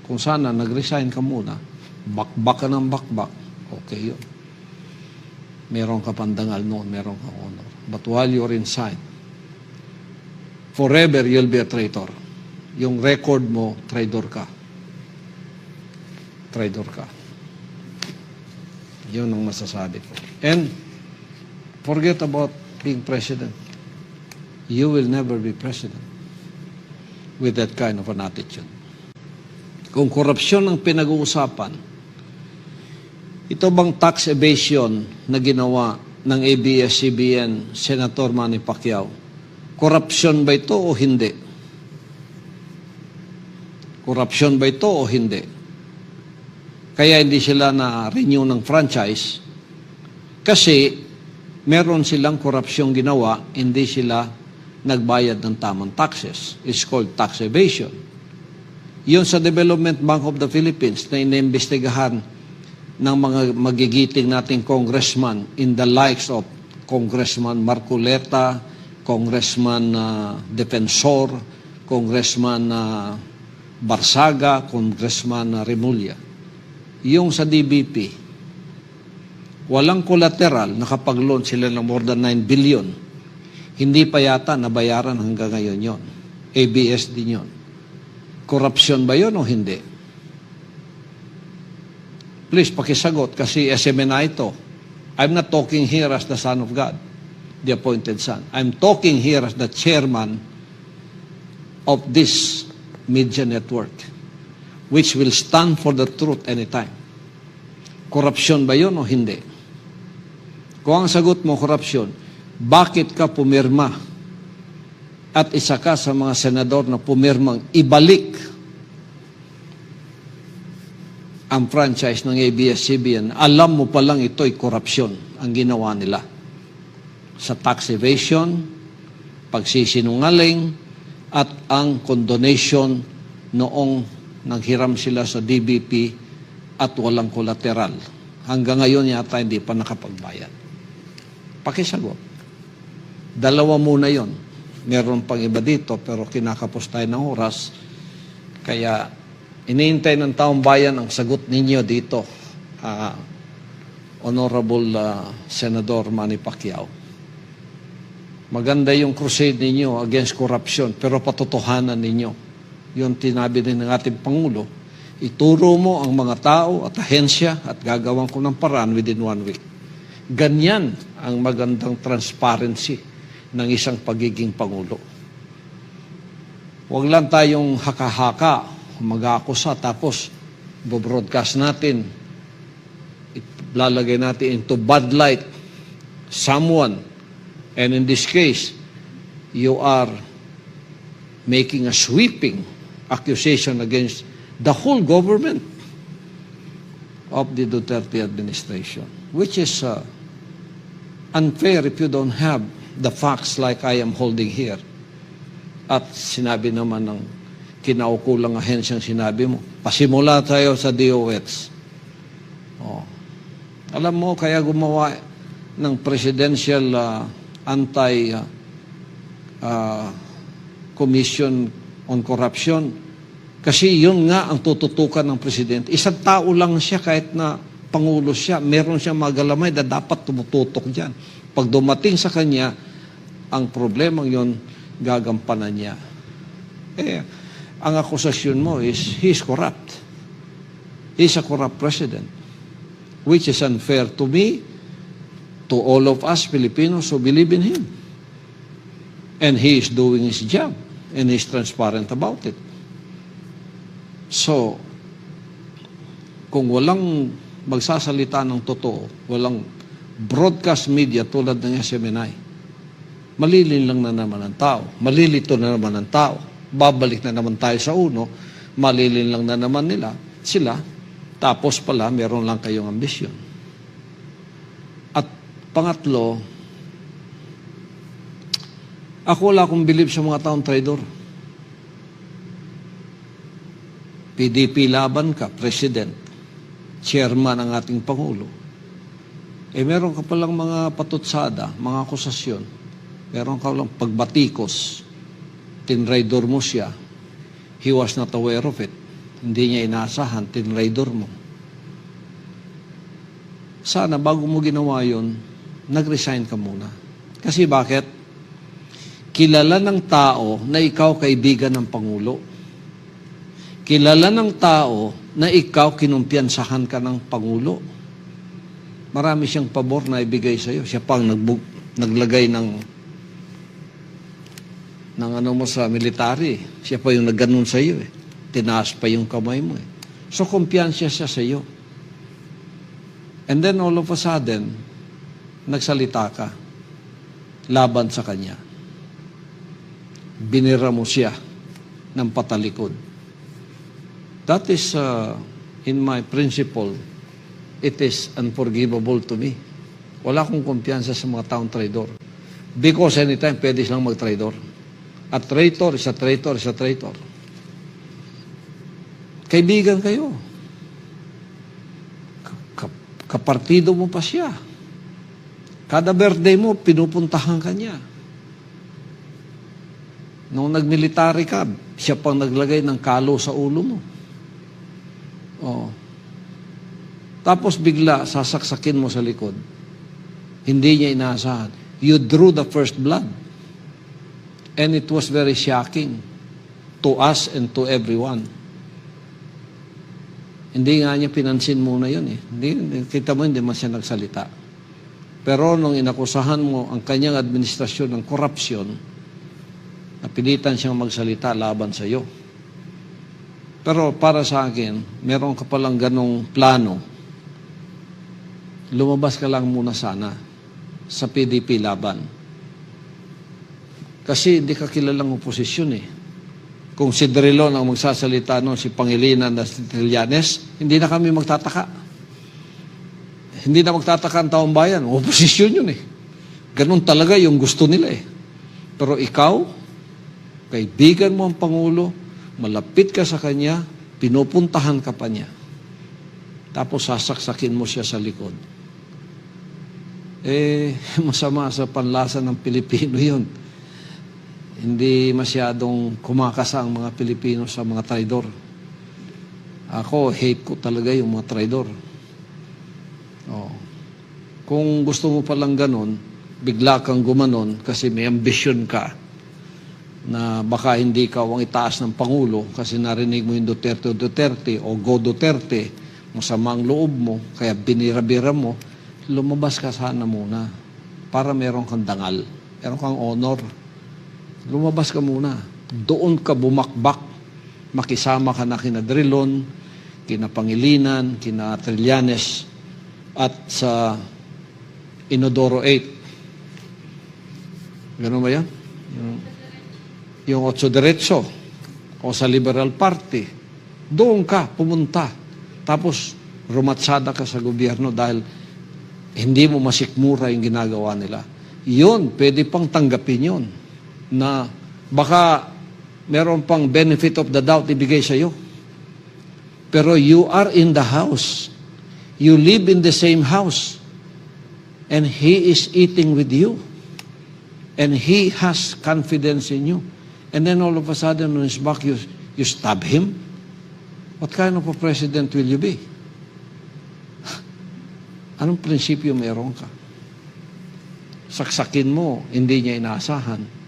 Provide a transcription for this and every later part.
Kung sana, nag-resign ka muna, bakbak ka ng bakbak, okay yun. Meron ka pandangal noon, meron ka honor. But while you're inside, forever you'll be a traitor. Yung record mo, traitor ka. Traitor ka. Yun ang masasabi ko. And forget about being president. You will never be president with that kind of an attitude. Kung korupsyon ang pinag-uusapan, ito bang tax evasion na ginawa ng ABS-CBN, Senator Manny Pacquiao, korupsyon ba ito o hindi? Korupsyon ba ito o hindi? Kaya hindi sila na-renew ng franchise kasi meron silang korupsyong ginawa, hindi sila nagbayad ng tamang taxes. It's called tax evasion. Yun sa Development Bank of the Philippines na inimbestigahan ng mga magigiting nating congressman in the likes of Congressman Marcoleta, Congressman Defensor, Congressman Barsaga, Congressman Remulla. Yung sa DBP, walang collateral, nakapag-loan sila ng more than 9 billion. Hindi pa yata nabayaran hanggang ngayon yon. ABS din yon. Korupsyon ba yon o hindi? Please, pakisagot kasi SMNI ito. I'm not talking here as the Son of God, the appointed Son. I'm talking here as the chairman of this media network, which will stand for the truth anytime. Korupsyon ba yun o hindi? Kung ang sagot mo, korupsyon, bakit ka pumirma at isa ka sa mga senador na pumirmang ibalik ang franchise ng ABS-CBN, alam mo palang ito'y korupsyon ang ginawa nila. Sa tax evasion, pagsisinungaling, at ang condonation noong naghiram sila sa DBP at walang collateral. Hanggang ngayon yata hindi pa nakapagbayad. Pakisagot. Dalawa muna yon. Meron pang iba dito pero kinakapos tayo ng oras. Kaya iniintay ng taong bayan ang sagot ninyo dito, Honorable Senador Manny Pacquiao. Maganda yung crusade ninyo against corruption, pero patotohanan ninyo. Yung tinabi din ng ating Pangulo, ituro mo ang mga tao at ahensya at gagawan ko ng paraan within 1 week. Ganyan ang magandang transparency ng isang pagiging Pangulo. Huwag lang tayong haka-haka, mag-aakusa, tapos bo-broadcast natin, lalagay natin into bad light someone, and in this case, you are making a sweeping accusation against the whole government of the Duterte administration, which is unfair if you don't have the facts like I am holding here. At sinabi naman ng kinaukulang ahensyang sinabi mo, pasimula tayo sa DOH. Oh. Alam mo, kaya gumawa ng Presidential Commission on Corruption, kasi yun nga ang tututukan ng Presidente. Isang tao lang siya, kahit na Pangulo siya, meron siyang magalamay na dapat tumututok dyan. Pag dumating sa kanya, ang problemang yun, gagampanan niya. Ang akusasyon mo is, he's corrupt. He's a corrupt president, which is unfair to me, to all of us Filipinos who believe in him. And he is doing his job, and he's transparent about it. So, kung walang magsasalita ng totoo, walang broadcast media tulad ng SMNI, malilin lang na naman ang tao, malilito na naman ang tao, babalik na naman tayo sa uno, malilin lang na naman sila, tapos pala meron lang kayong ambisyon. At pangatlo, ako wala akong believe sa mga taong traidor. PDP laban ka, President, Chairman ng ating Pangulo. Meron ka palang mga patutsada, mga akusasyon. Meron ka lang pagbatikos, tinraidor mo siya. He was not aware of it. Hindi niya inaasahan, tinraidor mo. Sana bago mo ginawa yun, nag-resign ka muna. Kasi bakit? Kilala ng tao na ikaw kaibigan ng Pangulo. Kilala ng tao na ikaw kinumpiyansahan ka ng Pangulo. Marami siyang pabor na ibigay sa iyo. Siya pang naglagay ng ano mo sa military. Siya pa yung nagganon sa iyo eh. Tinaas pa yung kamay mo eh. So kumpiyansya siya sa iyo. And then all of a sudden, nagsalita ka laban sa kanya. Binira mo siya ng patalikod. That is, in my principle, it is unforgivable to me. Wala akong kumpiyansa sa mga taong traidor. Because anytime, pwede silang mag-traidor. At traitor is a traitor is a traitor. Kaibigan kayo. Kapartido mo pa siya. Kada birthday mo, pinupuntahan ka niya. Nung nagmilitary ka, siya pang naglagay ng kalo sa ulo mo. Oh. Tapos bigla, sasaksakin mo sa likod. Hindi niya inaasahan. You drew the first blood. And it was very shocking to us and to everyone. Hindi nga niya pinansin muna yun eh. Kita mo, hindi man siya nagsalita. Pero nung inakusahan mo ang kanyang administrasyon ng korupsyon, napilitan siyang magsalita laban sa iyo. Pero para sa akin, meron ka palang ganong plano, lumabas ka lang muna sana sa PDP laban. Kasi hindi ka kilalang oposisyon eh. Kung si Drilon ang magsasalita noon, si Pangilinan na si Trillanes, hindi na kami magtataka. Hindi na magtataka ang taong bayan. Oposisyon yun eh. Ganun talaga yung gusto nila eh. Pero ikaw, kaibigan mo ang Pangulo, malapit ka sa kanya, pinupuntahan ka pa niya. Tapos sasaksakin mo siya sa likod. Masama sa panlasa ng Pilipino yun. Hindi masyadong kumakasa ang mga Pilipino sa mga traidor. Ako, hate ko talaga yung mga traidor. Oh. Kung gusto mo palang ganon, bigla kang gumanon kasi may ambisyon ka na baka hindi ka ang itaas ng Pangulo kasi narinig mo yung Duterte o Go Duterte, masamang loob mo, kaya binira-bira mo, lumabas ka sana muna para meron kang dangal, meron kang honor. Lumabas ka muna. Doon ka bumakbak. Makisama ka na kina Drilon, kina Pangilinan, kina Trillanes, at sa Inodoro 8. Ganun ba yan? Yung Otso Diretso o sa Liberal Party. Doon ka pumunta. Tapos rumatsada ka sa gobyerno dahil hindi mo masikmura yung ginagawa nila. Yun, pwede pang tanggapin yun. Na baka meron pang benefit of the doubt ibigay sa iyo. Pero you are in the house. You live in the same house. And he is eating with you. And he has confidence in you. And then all of a sudden on his back, you stab him. What kind of a president will you be? Anong prinsipyo meron ka? Saksakin mo, hindi niya inaasahan.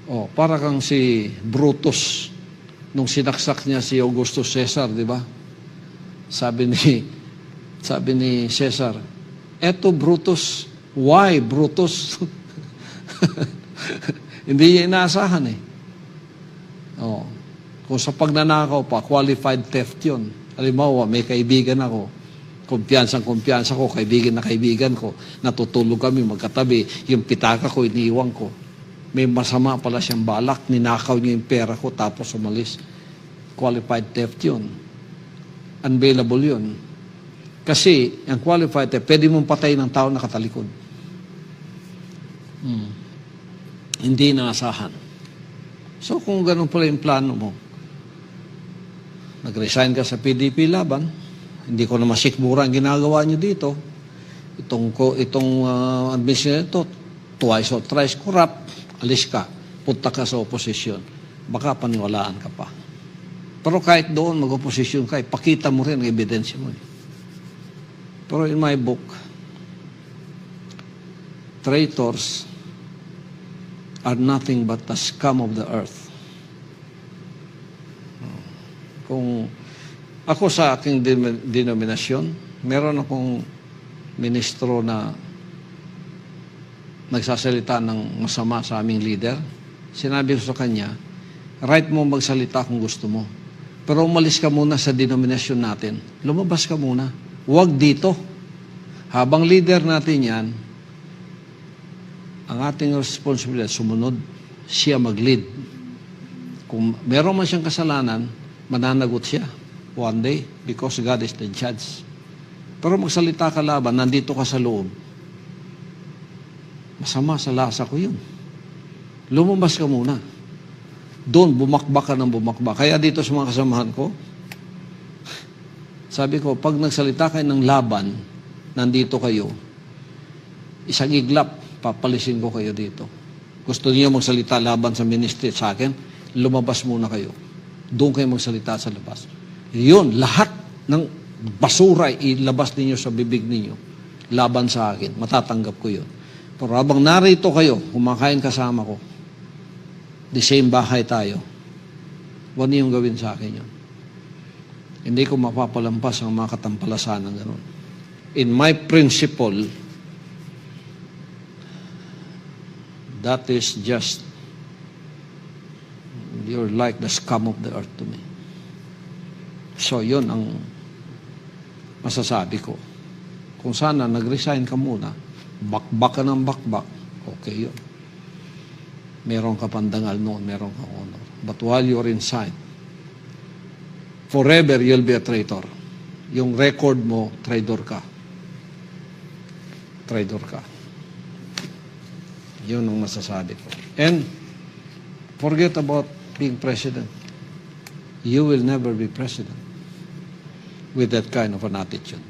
Oh, para kang si Brutus nung sinaksak niya si Augustus Caesar, di ba? Sabi ni Caesar, eto Brutus, why Brutus? Hindi niya inaasahan eh. Oh, kung sa pagnanakaw pa, qualified theft yun. Halimbawa, may kaibigan ako, kumpiyansa ko, kaibigan na kaibigan ko, natutulog kami magkatabi, yung pitaka ko, iniiwan ko. May masama pala siyang balak, ninakaw niya yung pera ko, tapos umalis. Qualified theft yun. Unbailable yun. Kasi, ang qualified theft, pwede mong patay ng tao nakatalikod. Hindi naasahan. So, kung ganun pala yung plano mo, nag-resign ka sa PDP laban, hindi ko na masikmura ang ginagawa niyo dito, itong administration ito, twice or thrice corrupt, alis ka, punta ka sa oposisyon, baka paniwalaan ka pa. Pero kahit doon, mag-oposisyon ka, pakita mo rin ang ebidensya mo. Pero in my book, traitors are nothing but the scum of the earth. Kung ako sa aking denominasyon, meron akong ministro na nagsasalita ng masama sa aming leader. Sinabi ko sa kanya, right mo magsalita kung gusto mo. Pero umalis ka muna sa denominasyon natin. Lumabas ka muna. Huwag dito. Habang leader natin yan, ang ating responsibilidad, sumunod, siya mag-lead. Kung meron man siyang kasalanan, mananagot siya one day because God is the judge. Pero magsalita ka laban, nandito ka sa loob. Masama sa lasa ko yun. Lumabas ka muna. Doon, bumakbak ka ng bumakbak. Kaya dito sa mga kasamahan ko, sabi ko, pag nagsalita kayo ng laban, nandito kayo, isang iglap, papalisin ko kayo dito. Gusto niyo magsalita laban sa ministry sa akin, lumabas muna kayo. Doon kayo magsalita sa labas. Yun, lahat ng basura ilabas ninyo sa bibig ninyo, laban sa akin, matatanggap ko yun. Pero habang narito kayo, kumakain kasama ko, the same bahay tayo, huwag niyong gawin sa akin yun. Hindi ko mapapalampas ang mga katampalasan ng gano'n. In my principle, that is just, you're like the scum of the earth to me. So, yun ang masasabi ko. Kung sana nag-resign ka muna, bakbak ka ng bakbak, okay yun. Meron ka pandangal noon, meron ka honor. But while you're inside, forever you'll be a traitor. Yung record mo, traitor ka. Traitor ka. Yun ang masasabi ko. And forget about being president. You will never be president with that kind of an attitude.